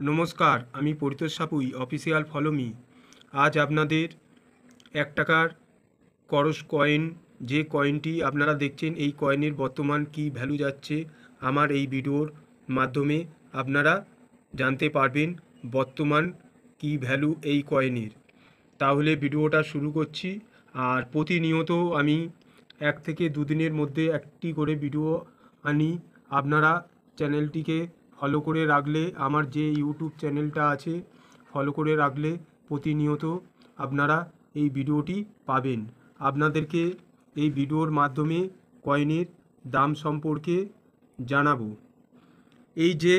নমস্কার, আমি Paritosh Sapui official follow me. আজ আপনাদের 1 টাকার করস কয়েন, যে কয়েনটি আপনারা দেখছেন, এই কয়েনের বর্তমান কি ভ্যালু যাচ্ছে আমার এই ভিডিওর মাধ্যমে আপনারা জানতে পারবেন বর্তমান কি ভ্যালু এই কয়েনের। তাহলে ভিডিওটা শুরু করছি। আর প্রতিনিয়ত আমি 1 থেকে 2 দিনের মধ্যে একটি করে ভিডিও আনি। আপনারা চ্যানেলটিকে ফলো করে রাখলে, আমার যে ইউটিউব চ্যানেলটা আছে ফলো করে রাখলে প্রতিনিয়ত আপনারা এই ভিডিওটি পাবেন। আপনাদেরকে এই ভিডিওর মাধ্যমে কয়েনের দাম সম্পর্কে জানাবো। এই যে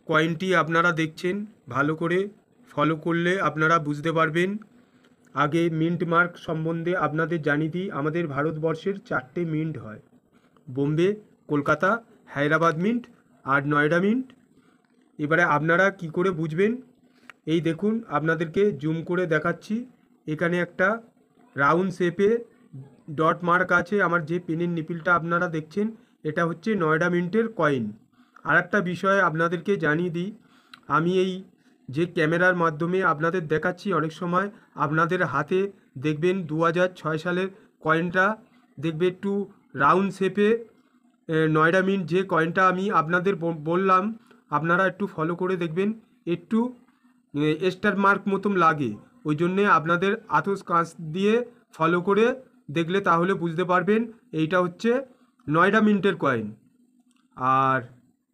কয়েনটি আপনারা দেখছেন, ভালো করে ফলো করলে আপনারা বুঝতে পারবেন। আগে মিন্ট মার্ক সম্বন্ধে আপনাদের জানিয়ে দিই। আমাদের ভারতবর্ষের 4টে মিন্ট হয়: বোম্বে, কলকাতা, হায়দ্রাবাদ মিন্ট আর নয়ডা মিন্ট। এবারে আপনারা কি করে বুঝবেন, এই দেখুন, আপনাদেরকে জুম করে দেখাচ্ছি। এখানে একটা রাউন্ড শেপে ডট মার্ক আছে। আমার যে পেনের নিপিলটা আপনারা দেখছেন, এটা হচ্ছে নয়ডা মিন্টের কয়েন। আর একটা বিষয় আপনাদেরকে জানিয়ে দিই, আমি এই যে ক্যামেরার মাধ্যমে আপনাদের দেখাচ্ছি, অনেক সময় আপনাদের হাতে দেখবেন 2006 সালের কয়েনটা দেখবে একটু রাউন্ড শেপে নয়ডা মিন্ট যে কয়েনটা আমি আপনাদের বললাম, আপনারা একটু ফলো করে দেখবেন, একটু স্টার মার্ক মতন লাগে। ওই জন্যে আপনাদের আতস কাঁচ দিয়ে ফলো করে দেখলে তাহলে বুঝতে পারবেন এইটা হচ্ছে নয়ডা মিন্টের কয়েন। আর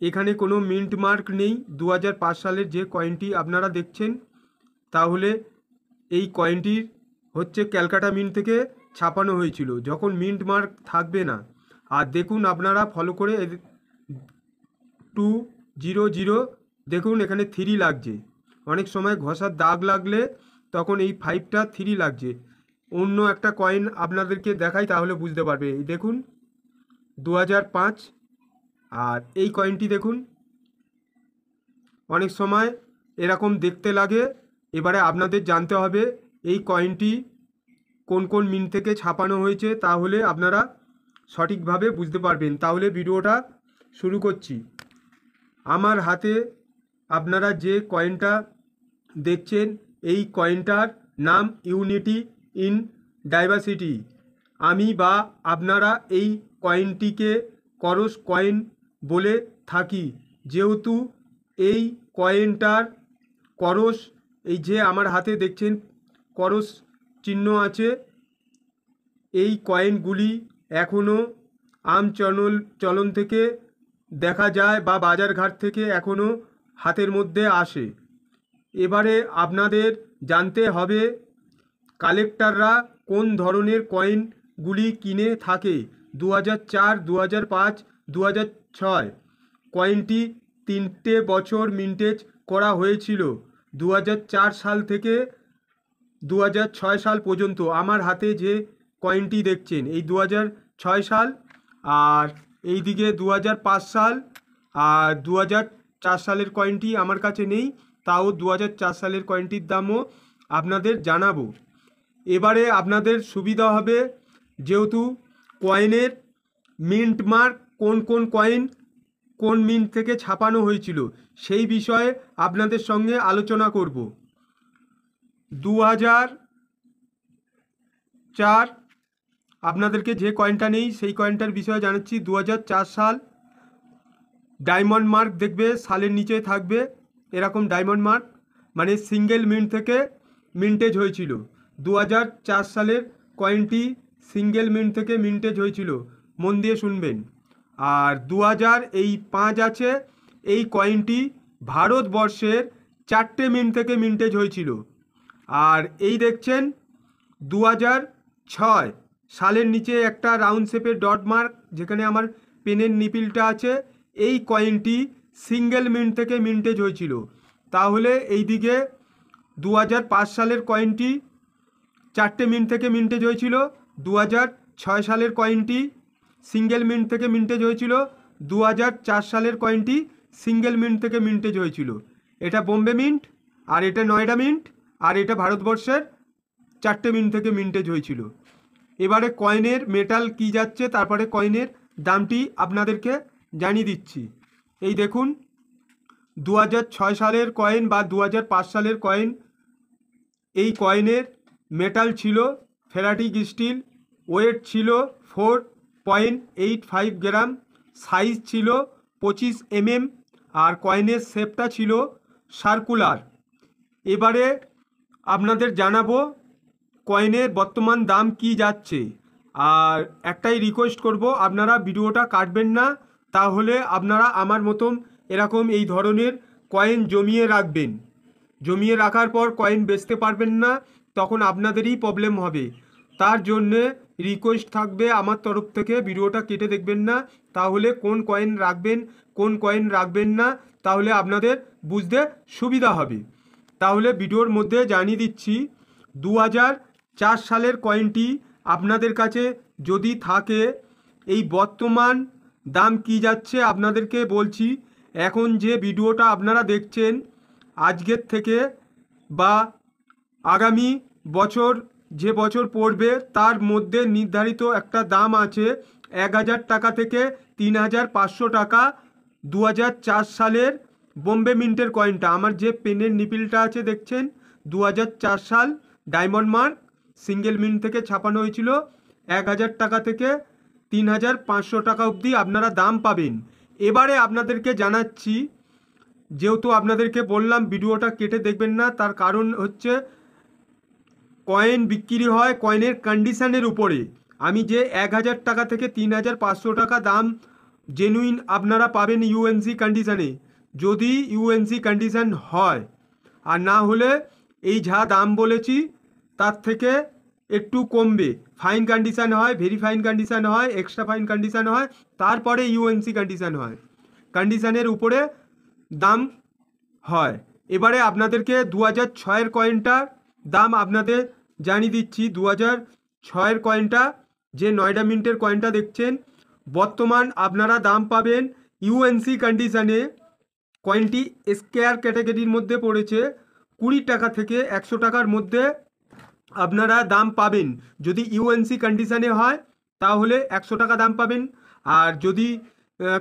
এখানে কোনো মিন্ট মার্ক নেই। 2005 সালের যে কয়েনটি আপনারা দেখছেন, তাহলে এই কয়েনটির হচ্ছে ক্যালকাটা মিন্ট থেকে ছাপানো হয়েছিল, যখন মিন্ট মার্ক থাকবে না। আর দেখুন, আপনারা ফলো করে 200 দেখুন, এখানে 3 লাগছে। অনেক সময় ঘষার দাগ লাগলে তখন এই 5টা 3 লাগছে। অন্য একটা কয়েন আপনাদেরকে দেখাই, তাহলে বুঝতে পারবে। এই দেখুন 2005, আর এই কয়েনটি দেখুন, অনেক সময় এরকম দেখতে লাগে। এবারে আপনাদের জানতে হবে এই কয়েনটি কোন কোন মিন্ট থেকে ছাপানো হয়েছে, তাহলে আপনারা সঠিকভাবে বুঝতে পারবেন। তাহলে ভিডিওটা শুরু করছি। আমার হাতে আপনারা যে কয়েনটা দেখছেন, এই কয়েনটার নাম ইউনিটি ইন ডাইভার্সিটি। আমি বা আপনারা এই কয়েনটিকে করস কয়েন বলে থাকি, যেহেতু এই কয়েনটার করস, এই যে আমার হাতে দেখছেন করস চিহ্ন আছে। এই কয়েনগুলি এখনও চলন থেকে দেখা যায় বা বাজারঘাট থেকে এখনও হাতের মধ্যে আসে। এবারে আপনাদের জানতে হবে কালেক্টররা কোন ধরনের কয়েনগুলি কিনে থাকে। 2004, 2005, 2006 কয়েনটি 3টে বছর মিন্টেজ করা হয়েছিল। 2004 সাল থেকে 2006 সাল পর্যন্ত। আমার হাতে যে কয়েনটি দেখছেন, এই 2006 সাল, আর এই দিকে 2005 সাল, আর 2004 সালের কয়েনটি আমার কাছে নেই, তাও 2004 সালের কয়েনটির দামও আপনাদের জানাবো। এবারে আপনাদের সুবিধা হবে, যেহেতু কয়েনের মিন্ট মার্ক, কোন কোন কয়েন কোন মিন্ট থেকে ছাপানো হয়েছিল, সেই বিষয়ে আপনাদের সঙ্গে আলোচনা করব। 2004 আপনাদেরকে যে কয়েনটা নেই সেই কয়েনটার বিষয়ে জানাচ্ছি। 2004 সাল, ডায়মন্ড মার্ক দেখবে সালের নিচে থাকবে এরকম ডায়মন্ড মার্ক, মানে সিঙ্গেল মিন্ট থেকে মিন্টেজ হয়েছিল। 2004 সালের কয়েনটি সিঙ্গেল মিন্ট থেকে মিন্টেজ হয়েছিল, মন দিয়ে শুনবেন। আর 2005 আছে, এই কয়েনটি ভারতবর্ষের 4টে মিন্ট থেকে মিন্টেজ হয়েছিল। আর এই দেখছেন 2006 সালের নিচে একটা রাউন্ড শেপের ডট মার্ক, যেখানে আমার পেনের নিপিলটা আছে, এই কয়েনটি সিঙ্গেল মিন্ট থেকে মিন্টেজ হয়েছিল। তাহলে এই দিকে 2005 সালের কয়েনটি 4টে মিন্ট থেকে মিন্টেজ হয়েছিল। 2006 সালের কয়েনটি সিঙ্গেল মিন্ট থেকে মিন্টেজ হয়েছিল। 2004 সালের কয়েনটি সিঙ্গেল মিন্ট থেকে মিন্টেজ হয়েছিল। এটা বোম্বে মিন্ট, আর এটা নয়ডা মিন্ট, আর এটা ভারতবর্ষের 4টে মিন্ট থেকে মিন্টেজ হয়েছিল। এবারে কয়েনের মেটাল কি যাচ্ছে, তারপরে কয়েনের দামটি আপনাদেরকে জানিয়ে দিচ্ছি। এই দেখুন, 2006 সালের কয়েন বা 2005 সালের কয়েন। এই কয়েনের মেটাল ছিল ফেরাটিক স্টিল, ওয়েট ছিল 4.85 গ্রাম, সাইজ ছিল 25 mm, আর কয়েনের শেপটা ছিল সার্কুলার। এবারে আপনাদের জানাবো কয়েনের বর্তমান দাম কি যাচ্ছে। আর একটাই রিকোয়েস্ট করব, আপনারা ভিডিওটা কাটবেন না, তাহলে আপনারা আমার মতন এরকম এই ধরনের কয়েন জমিয়ে রাখবেন। জমিয়ে রাখার পর কয়েন বেচতে পারবেন না, তখন আপনাদেরই প্রবলেম হবে। তার জন্যে রিকোয়েস্ট থাকবে আমার তরফ থেকে, ভিডিওটা কেটে দেখবেন না, তাহলে কোন কয়েন রাখবেন কোন কয়েন রাখবেন না তাহলে আপনাদের বুঝতে সুবিধা হবে। তাহলে ভিডিওর মধ্যে জানিয়ে দিচ্ছি, 2004 সালের কয়েনটি আপনাদের কাছে যদি থাকে, এই বর্তমান দাম কি যাচ্ছে আপনাদেরকে বলছি। এখন যে ভিডিওটা আপনারা দেখছেন, আজকের থেকে বা আগামী বছর যে বছর পড়বে তার মধ্যে নির্ধারিত একটা দাম আছে 1000 টাকা থেকে 3500 টাকা। 2004 সালের বোম্বে মিন্টের কয়েনটা, আমার যে পেনের নিপিলটা আছে দেখছেন, 2004 সাল ডায়মন্ড মার্ক সিঙ্গেল মিন্ট থেকে ছাপানো হয়েছিল। 1000 টাকা থেকে 3500 টাকা অবধি আপনারা দাম পাবেন। এবারে আপনাদেরকে জানাচ্ছি, যেহেতু আপনাদেরকে বললাম ভিডিওটা কেটে দেখবেন না, তার কারণ হচ্ছে কয়েন বিক্রি হয় কয়েনের কন্ডিশনের উপরে। আমি যে 1000 টাকা থেকে 3500 টাকা দাম জেনুইন আপনারা পাবেন ইউএনসি কন্ডিশনে, যদি ইউএনসি কন্ডিশন হয়, আর না হলে এই যা দাম বলেছি তার থেকে একটু কমবে। ফাইন কন্ডিশন হয়, ভেরি ফাইন কন্ডিশন হয়, এক্সট্রা ফাইন কন্ডিশন হয়, তারপরে ইউএনসি কন্ডিশন হয়, কন্ডিশনের উপরে দাম হয়। এবারে আপনাদেরকে 2006-এর কয়েনটার দাম আপনাদের জানিয়ে দিচ্ছি। 2006-এর কয়েনটা, যে নয়ডা মিন্টের কয়েনটা দেখছেন, বর্তমান আপনারা দাম পাবেন ইউএনসি কন্ডিশনে। কয়েনটি স্কোয়ার ক্যাটাগরির মধ্যে পড়েছে, 20 টাকা থেকে 100 টাকার মধ্যে আপনারা দাম পাবেন। যদি ইউএনসি কন্ডিশনে হয় তাহলে 100 টাকা দাম পাবেন, আর যদি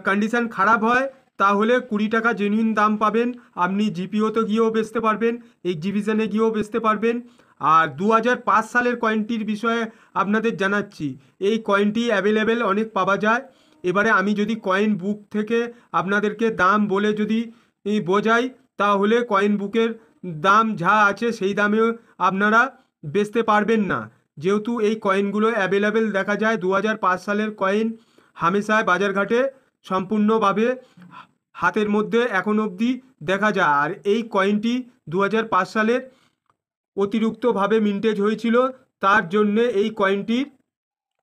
কন্ডিশন খারাপ হয় তাহলে 20 টাকা জেনুইন দাম পাবেন। আপনি জিপিওতে গিয়েও বেচতে পারবেন, এক্সিবিশনে গিয়েও বেচতে পারবেন। আর 2005 সালের কয়েনটির বিষয়ে আপনাদের জানাচ্ছি, এই কয়েনটি অ্যাভেলেবেল অনেক পাওয়া যায়। এবারে আমি যদি কয়েন বুক থেকে আপনাদেরকে দাম বলে যদি বোঝাই, তাহলে কয়েন বুকের দাম যা আছে সেই দামেও আপনারা বেচতে পারবেন না, যেহেতু এই কয়েনগুলো অ্যাভেলেবেল দেখা যায়। 2005 সালের কয়েন হামেশায় বাজারঘাটে সম্পূর্ণভাবে হাতের মধ্যে এখন অবধি দেখা যায়। আর এই কয়েনটি 2005 সালের অতিরিক্তভাবে মিন্টেজ হয়েছিল, তার জন্যে এই কয়েনটির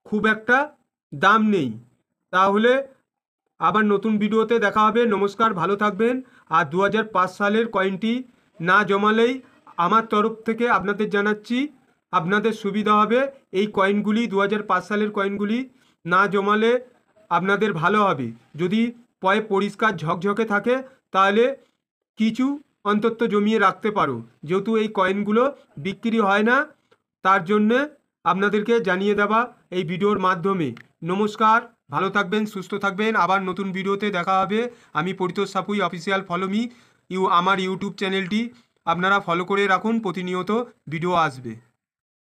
খুব একটা দাম নেই। তাহলে আবার নতুন ভিডিওতে দেখা হবে। নমস্কার, ভালো থাকবেন। আর 2005 সালের কয়েনটি না জমালেই আমার তরফ থেকে আপনাদের জানাচ্ছি, আপনাদের সুবিধা হবে। এই কয়েনগুলি 2005 সালের কয়েনগুলি না জমালে আপনাদের ভালো হবে। যদি পয়ে পরিষ্কার ঝকঝকে থাকে তাহলে কিছু অন্তত জমিয়ে রাখতে পারো। যেহেতু এই কয়েনগুলো বিক্রি হয় না, তার জন্যে আপনাদেরকে জানিয়ে দেওয়া এই ভিডিওর মাধ্যমে। নমস্কার, ভালো থাকবেন, সুস্থ থাকবেন। আবার নতুন ভিডিওতে দেখা হবে। আমি Paritosh Sapui, official follow me. আমার ইউটিউব চ্যানেলটি আপনারা ফলো করে রাখুন, প্রতিনিয়ত ভিডিও আসবে।